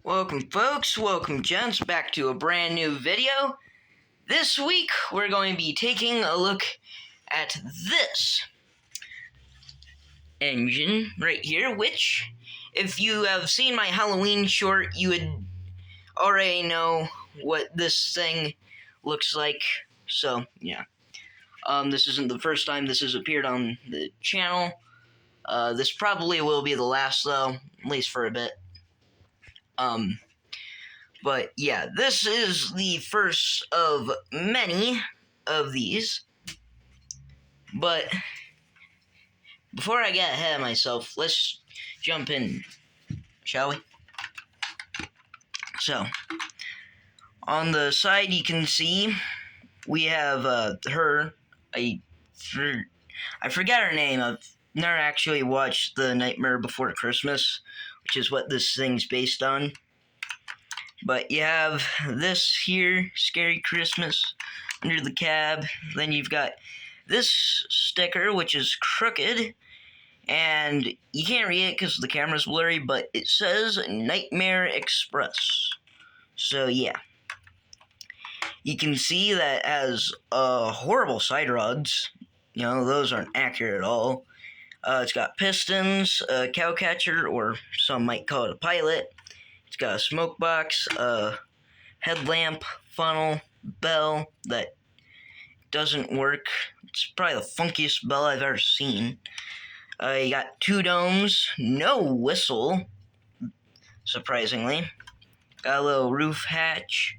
Welcome folks, welcome gents, back to a brand new video. This week we're going to be taking a look at this engine right here, which if you have seen my Halloween short, you would already know what this thing looks like. So yeah, this isn't the first time this has appeared on the channel. This probably will be the last though, at least for a bit. But yeah, this is the first of many of these. But before I get ahead of myself, let's jump in, shall we? So, on the side you can see we have her. I forget her name. I've never actually watched The Nightmare Before Christmas, which is what this thing's based on. But you have this here, Scary Christmas, under the cab. Then you've got this sticker, which is crooked. And you can't read it because the camera's blurry, but it says Nightmare Express. So yeah. You can see that it has horrible side rods. You know, those aren't accurate at all. It's got pistons, a cowcatcher, or some might call it a pilot. It's got a smoke box, a headlamp, funnel, bell that doesn't work. It's probably the funkiest bell I've ever seen. You got two domes, no whistle, surprisingly. Got a little roof hatch.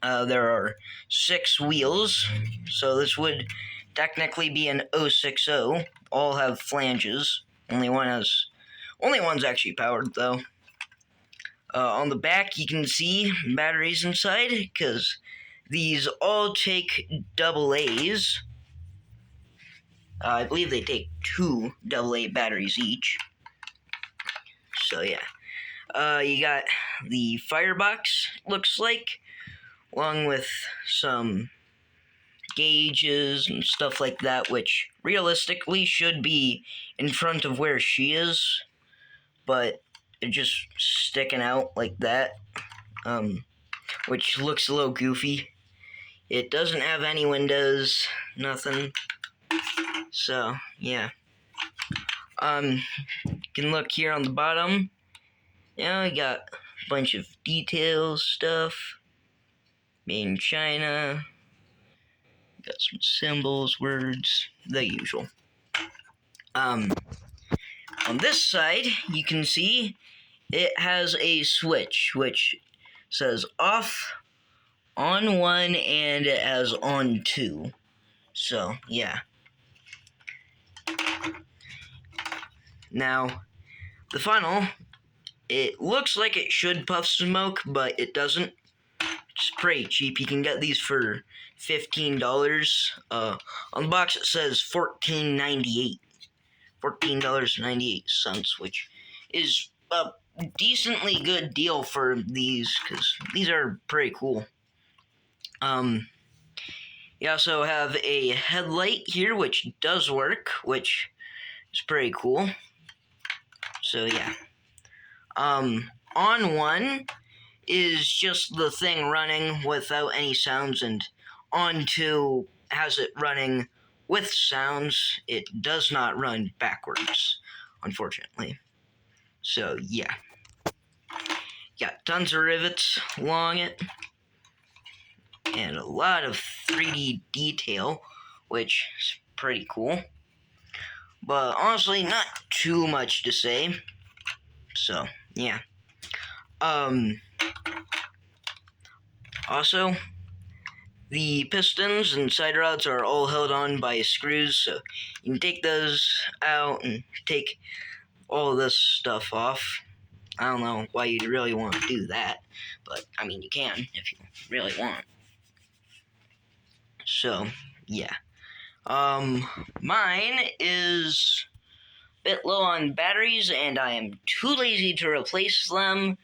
There are 6 wheels, so this would technically be an 060. All have flanges. Only one's actually powered though. On the back, you can see batteries inside, because these all take AA's. I believe they take 2 AA batteries each. So yeah. You got the firebox, looks like, along with some gauges and stuff like that, which realistically should be in front of where she is, but they're just sticking out like that, which looks a little goofy. It doesn't have any windows, nothing. So, yeah. You can look here on the bottom. Yeah, I got a bunch of details stuff. Made in China. Got some symbols, words, the usual. On this side, you can see it has a switch, which says off, on 1, and it has on 2. So, yeah. Now, the funnel, it looks like it should puff smoke, but it doesn't. It's pretty cheap. You can get these for $15. On the box it says $14.98. $14.98, which is a decently good deal for these, because these are pretty cool. You also have a headlight here, which does work, which is pretty cool. So yeah. On 1 is just the thing running without any sounds, and on 2 has it running with sounds. It does not run backwards, unfortunately. So yeah. Got tons of rivets along it, and a lot of 3D detail, which is pretty cool. But honestly, not too much to say. So, yeah. Also, the pistons and side rods are all held on by screws, so you can take those out and take all this stuff off. I don't know why you'd really want to do that, but, I mean, you can if you really want. So, yeah. Mine is a bit low on batteries, and I am too lazy to replace them.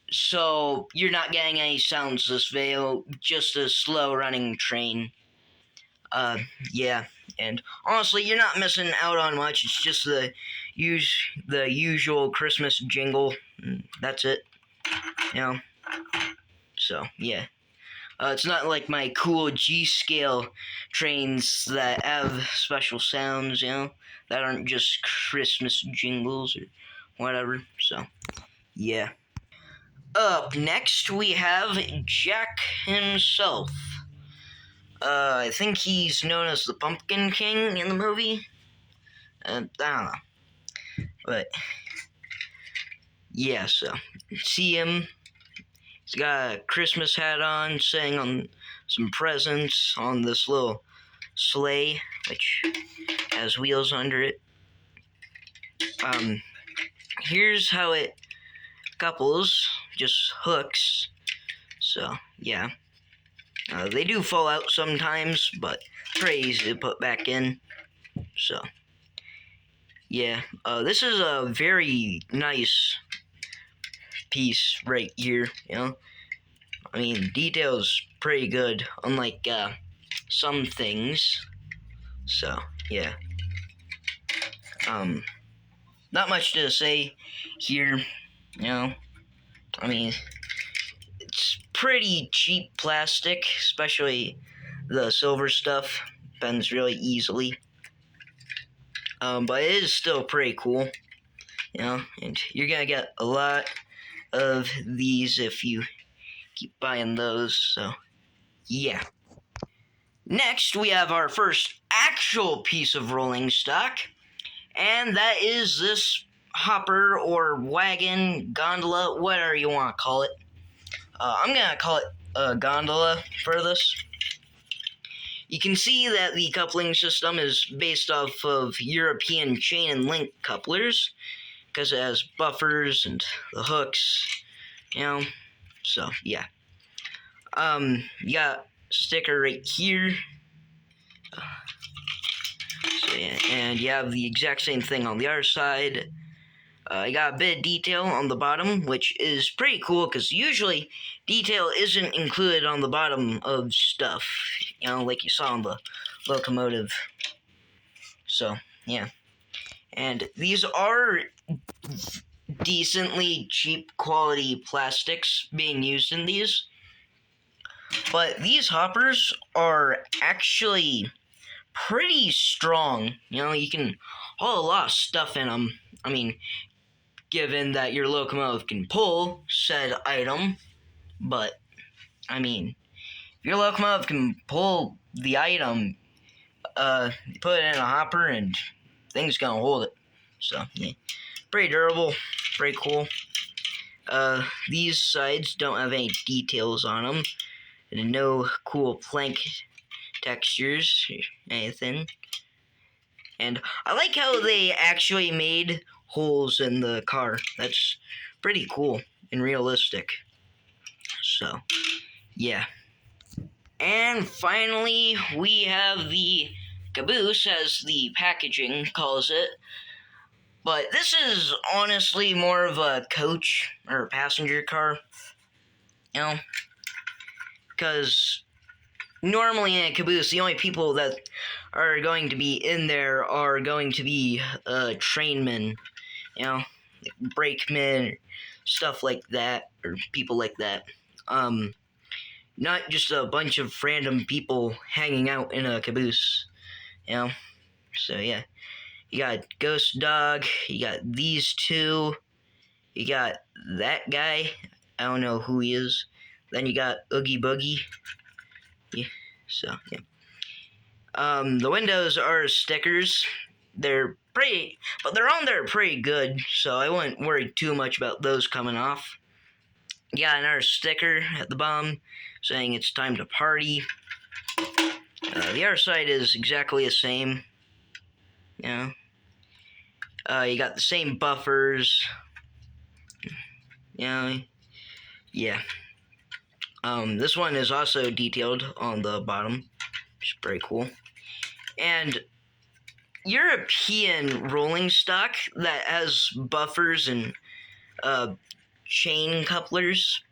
So, you're not getting any sounds this video, just a slow running train. Yeah, and honestly, you're not missing out on much. It's just the use the usual Christmas jingle. That's it. You know. So yeah. It's not like my cool G-scale trains that have special sounds, that aren't just Christmas jingles or whatever. So, yeah. Up next, we have Jack himself. I think he's known as the Pumpkin King in the movie. I don't know. But, yeah, so, see him. He's got a Christmas hat on, sitting on some presents on this little sleigh, which has wheels under it. Here's how it couples, just hooks. So, yeah. They do fall out sometimes, but pretty easy to put back in. So, yeah. This is a very nice piece right here, I mean, detail's pretty good, unlike some things. So, yeah. Not much to say here, I mean, it's pretty cheap plastic, especially the silver stuff. Bends really easily. But it is still pretty cool, and you're gonna get a lot of these if you keep buying those, so yeah. Next, we have our first actual piece of rolling stock, and that is this hopper or wagon, gondola, whatever you want to call it. I'm going to call it a gondola for this. You can see that the coupling system is based off of European chain and link couplers, because it has buffers and the hooks, so yeah. You got a sticker right here. So yeah, and you have the exact same thing on the other side. I got a bit of detail on the bottom, which is pretty cool, because usually detail isn't included on the bottom of stuff, like you saw on the Locomotive. So, yeah. And these are decently cheap quality plastics being used in these. But these hoppers are actually pretty strong. You can haul a lot of stuff in them. I mean, given that your locomotive can pull said item. But, I mean, if your locomotive can pull the item, you put it in a hopper and things gonna hold it. So, yeah. Pretty durable, pretty cool. These sides don't have any details on them. And no cool plank textures, anything. And I like how they actually made holes in the car. That's pretty cool and realistic. So, yeah. And finally, we have the Caboose, as the packaging calls it. But this is honestly more of a coach or passenger car, because normally in a Caboose, the only people that are going to be in there are going to be trainmen, like brakemen, stuff like that, or people like that. Not just a bunch of random people hanging out in a Caboose, So yeah, you got Ghost Dog, you got these two, you got that guy, I don't know who he is. Then you got Oogie Boogie. Yeah, so yeah. The windows are stickers. They're pretty, but they're on there pretty good, so I wouldn't worry too much about those coming off. You got another sticker at the bottom saying it's time to party. The other side is exactly the same. You got the same buffers. Yeah. This one is also detailed on the bottom, which is pretty cool. And European rolling stock that has buffers and chain couplers,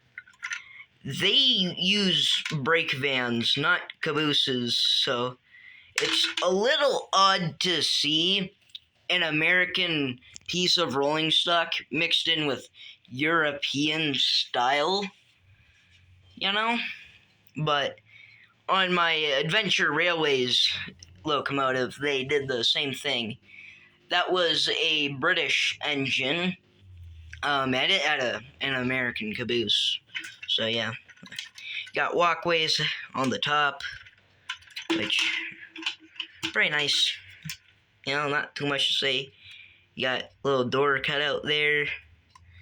they use brake vans, not cabooses, so it's a little odd to see an American piece of rolling stock mixed in with European style, you know? But on my Adventure Railways locomotive, they did the same thing. That was a British engine, and it had an American caboose. So yeah, got walkways on the top, which pretty nice. Not too much to say. You got a little door cut out there.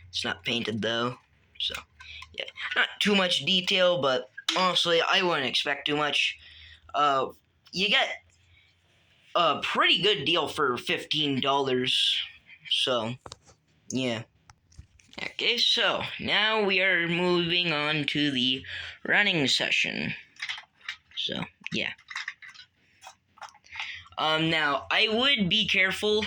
It's not painted though, so yeah, not too much detail, but honestly, I wouldn't expect too much. You get a pretty good deal for $15. So, yeah. Okay, so now we are moving on to the running session. So, yeah. Now, I would be careful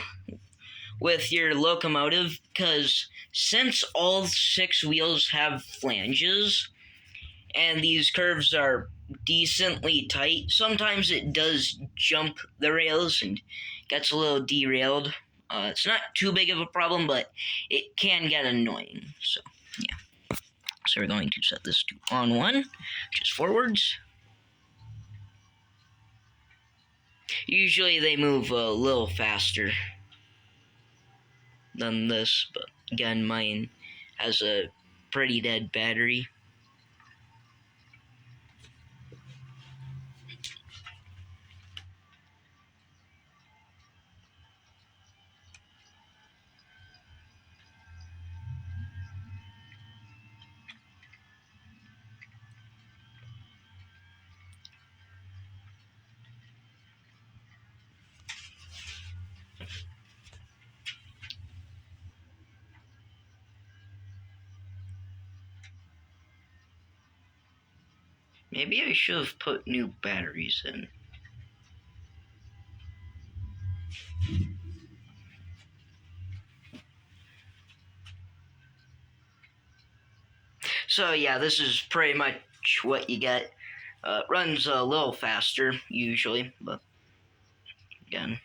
with your locomotive, because since all 6 wheels have flanges, and these curves are decently tight, sometimes it does jump the rails and gets a little derailed. It's not too big of a problem, but it can get annoying. So, yeah. So we're going to set this to on 1, which is forwards. Usually they move a little faster than this, but again, mine has a pretty dead battery. Maybe I should have put new batteries in. So yeah, this is pretty much what you get. Runs a little faster, usually, but again,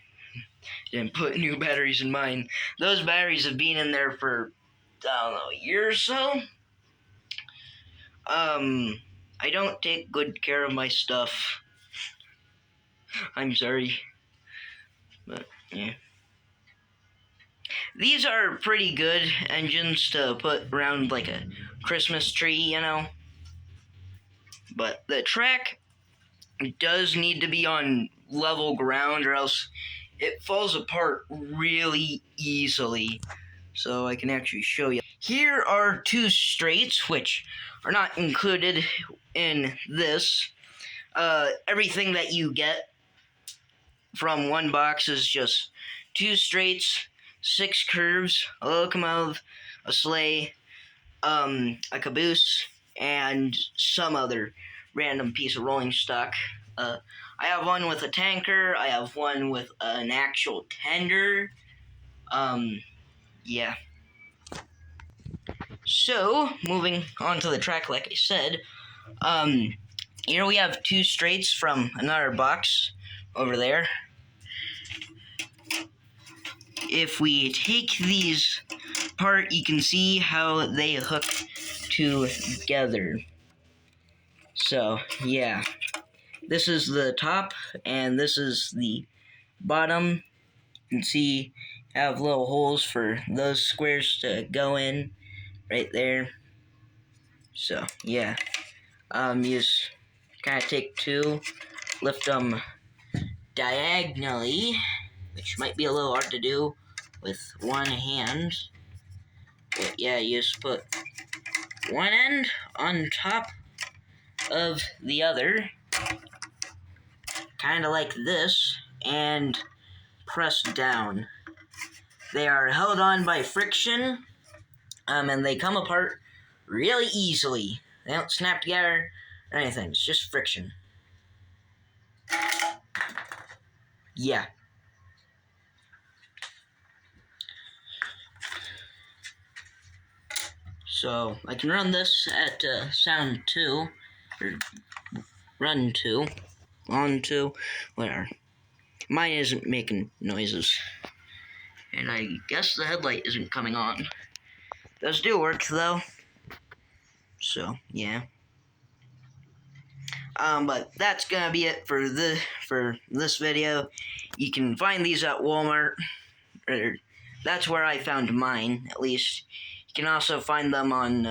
didn't put new batteries in mine. Those batteries have been in there for, I don't know, a year or so. I don't take good care of my stuff. I'm sorry. But, yeah. These are pretty good engines to put around like a Christmas tree, But the track does need to be on level ground, or else it falls apart really easily. So I can actually show you. Here are 2 straights, which are not included in this. Everything that you get from one box is just 2 straights, 6 curves, a locomotive, a sleigh, a caboose, and some other random piece of rolling stock. I have one with a tanker. I have one with an actual tender. Yeah. So, moving on to the track, like I said, here we have 2 straights from another box over there. If we take these apart, you can see how they hook together. So, yeah. This is the top, and this is the bottom. You can see I have little holes for those squares to go in right there. So, yeah. You just kind of take 2, lift them diagonally, which might be a little hard to do with one hand. But yeah, you just put one end on top of the other, kind of like this, and press down. They are held on by friction, and they come apart really easily. They don't snap together or anything. It's just friction. Yeah. So I can run this at sound 2, or run 2, on 2, whatever. Mine isn't making noises. And I guess the headlight isn't coming on. Those do work though. So yeah. But that's gonna be it for this video. You can find these at Walmart, or that's where I found mine, at least. You can also find them on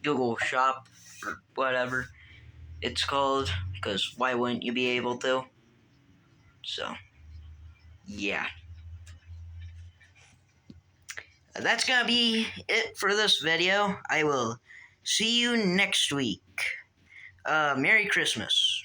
Google Shop or whatever it's called, because why wouldn't you be able to? So yeah. That's gonna be it for this video. I will see you next week. Merry Christmas.